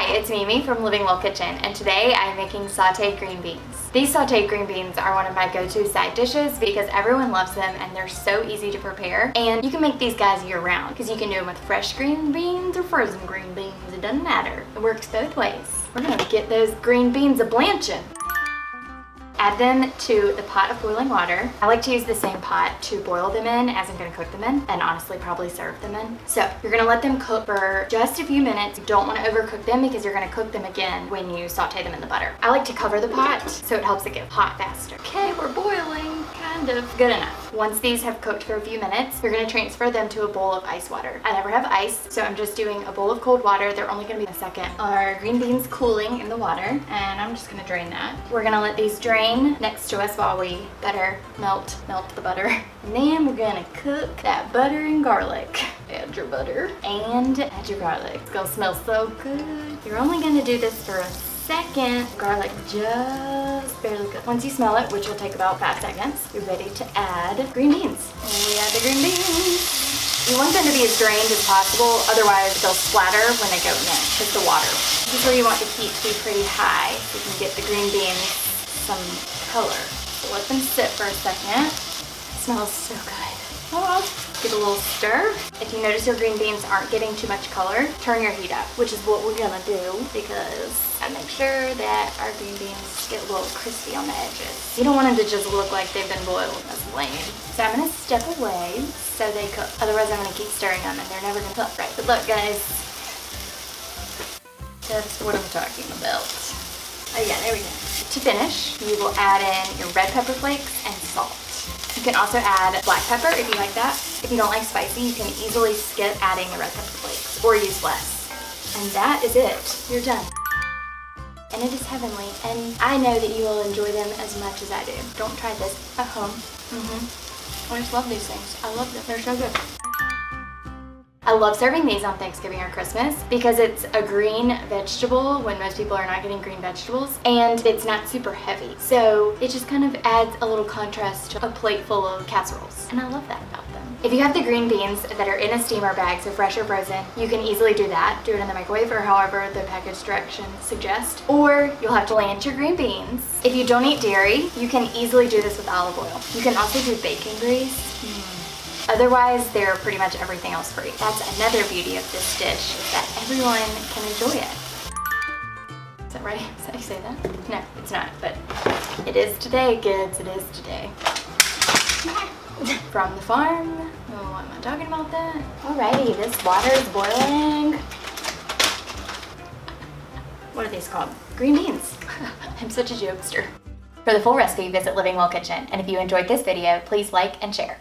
Hi, it's Mimi from Living Well Kitchen, and today I'm making sauteed green beans. These sauteed green beans are one of my go-to side dishes because everyone loves them and they're so easy to prepare. And you can make these guys year-round because you can do them with fresh green beans or frozen green beans. It doesn't matter. It works both ways. We're gonna get those green beans a-blanching. Add them to the pot of boiling water. I like to use the same pot to boil them in as I'm gonna cook them in, and honestly probably serve them in. So you're gonna let them cook for just a few minutes. You don't wanna overcook them because you're gonna cook them again when you saute them in the butter. I like to cover the pot so it helps it get hot faster. Okay, we're boiling, kind of. Good enough. Once these have cooked for a few minutes, you're gonna transfer them to a bowl of ice water. I never have ice, so I'm just doing a bowl of cold water. They're only gonna be a second. Our green beans cooling in the water, and I'm just gonna drain that. We're gonna let these drain next to us while we melt the butter. And then we're gonna cook that butter and garlic. Add your butter and add your garlic. It's gonna smell so good. You're only gonna do this for a second. Garlic just barely cooked. Once you smell it, which will take about 5 seconds, you're ready to add green beans. And we add the green beans. You want them to be as drained as possible, otherwise they'll splatter when they go in, just the water. This is where you want the heat to be pretty high so you can get the green beans some color. So let them sit for a second. It smells so good. Oh, give a little stir. If you notice your green beans aren't getting too much color, turn your heat up, which is what we're gonna do because I make sure that our green beans get a little crispy on the edges. You don't want them to just look like they've been boiled. That's lame. So I'm gonna step away so they cook. Otherwise I'm gonna keep stirring them and they're never gonna cook right. But look guys, that's what I'm talking about. Oh yeah, there we go. To finish, you will add in your red pepper flakes and salt. You can also add black pepper if you like that. If you don't like spicy, you can easily skip adding the red pepper flakes or use less. And that is it. You're done. And it is heavenly, and I know that you will enjoy them as much as I do. Don't try this at home. I just love these things. I love them. They're so good. I love serving these on Thanksgiving or Christmas because it's a green vegetable when most people are not getting green vegetables, and it's not super heavy. So it just kind of adds a little contrast to a plate full of casseroles, and I love that about them. If you have the green beans that are in a steamer bag, so fresh or frozen, you can easily do that. Do it in the microwave or however the package directions suggest, or you'll have to blanch your green beans. If you don't eat dairy, you can easily do this with olive oil. You can also do bacon grease. Otherwise, they're pretty much everything else free. That's another beauty of this dish, is that everyone can enjoy it. Is that right? Is that how you say that? No, it's not, but it is today, kids. It is today. From the farm. Oh, why am I talking about that? Alrighty, this water is boiling. What are these called? Green beans. I'm such a jokester. For the full recipe, visit Living Well Kitchen. And if you enjoyed this video, please like and share.